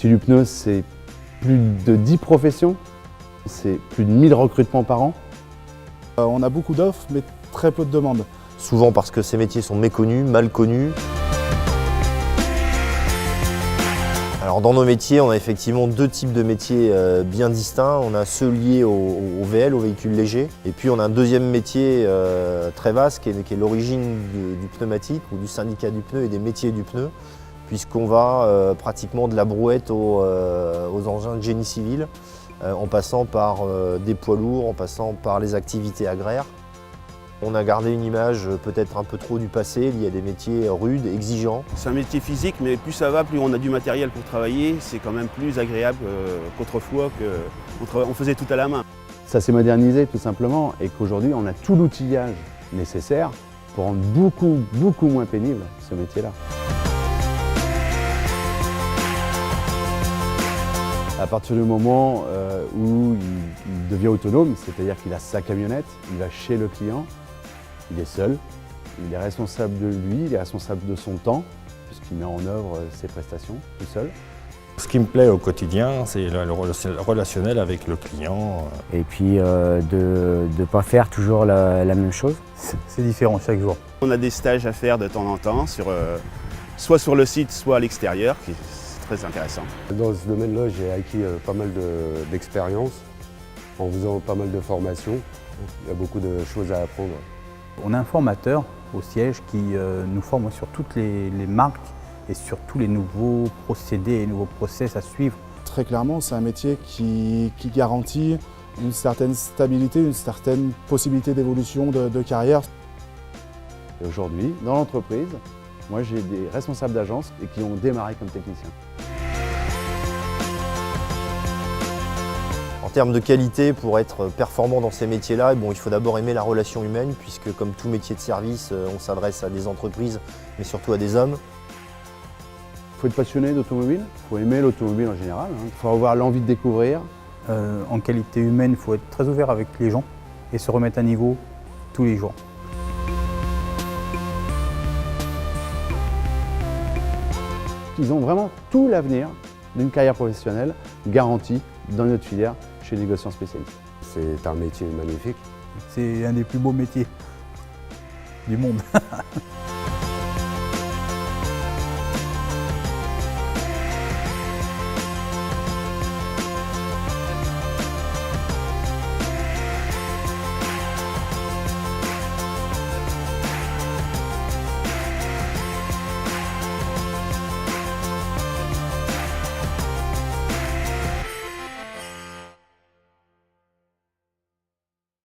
métier du pneu, c'est plus de 10 professions, c'est plus de 1000 recrutements par an. On a beaucoup d'offres, mais très peu de demandes. Souvent parce que ces métiers sont méconnus, mal connus. Alors dans nos métiers, on a effectivement deux types de métiers bien distincts. On a ceux liés au VL, aux véhicules légers. Et puis on a un deuxième métier très vaste qui est l'origine du pneumatique ou du syndicat du pneu et des métiers du pneu, puisqu'on va pratiquement de la brouette aux engins de génie civil, en passant par des poids lourds, en passant par les activités agraires. On a gardé une image peut-être un peu trop du passé, il y a des métiers rudes, exigeants. C'est un métier physique, mais plus ça va, plus on a du matériel pour travailler. C'est quand même plus agréable qu'autrefois, on faisait tout à la main. Ça s'est modernisé tout simplement et qu'aujourd'hui on a tout l'outillage nécessaire pour rendre beaucoup moins pénible ce métier-là. À partir du moment où il devient autonome, c'est-à-dire qu'il a sa camionnette, il va chez le client, il est seul, il est responsable de lui, il est responsable de son temps, puisqu'il met en œuvre ses prestations tout seul. Ce qui me plaît au quotidien, c'est le relationnel avec le client. Et puis de ne pas faire toujours la même chose. C'est différent chaque jour. On a des stages à faire de temps en temps, soit sur le site, soit à l'extérieur, qui est très intéressant. Dans ce domaine-là, j'ai acquis pas mal d'expérience en faisant pas mal de formations. Il y a beaucoup de choses à apprendre. On a un formateur au siège qui nous forme sur toutes les marques et sur tous les nouveaux procédés et nouveaux process à suivre. Très clairement, c'est un métier qui garantit une certaine stabilité, une certaine possibilité d'évolution de carrière. Et aujourd'hui, dans l'entreprise, moi j'ai des responsables d'agence et qui ont démarré comme techniciens. En termes de qualité, pour être performant dans ces métiers-là, il faut d'abord aimer la relation humaine, puisque comme tout métier de service, on s'adresse à des entreprises, mais surtout à des hommes. Il faut être passionné d'automobile, il faut aimer l'automobile en général, il faut avoir l'envie de découvrir. En qualité humaine, il faut être très ouvert avec les gens et se remettre à niveau tous les jours. Ils ont vraiment tout l'avenir d'une carrière professionnelle garantie dans notre filière chez les négociants spécialistes. C'est un métier magnifique. C'est un des plus beaux métiers du monde.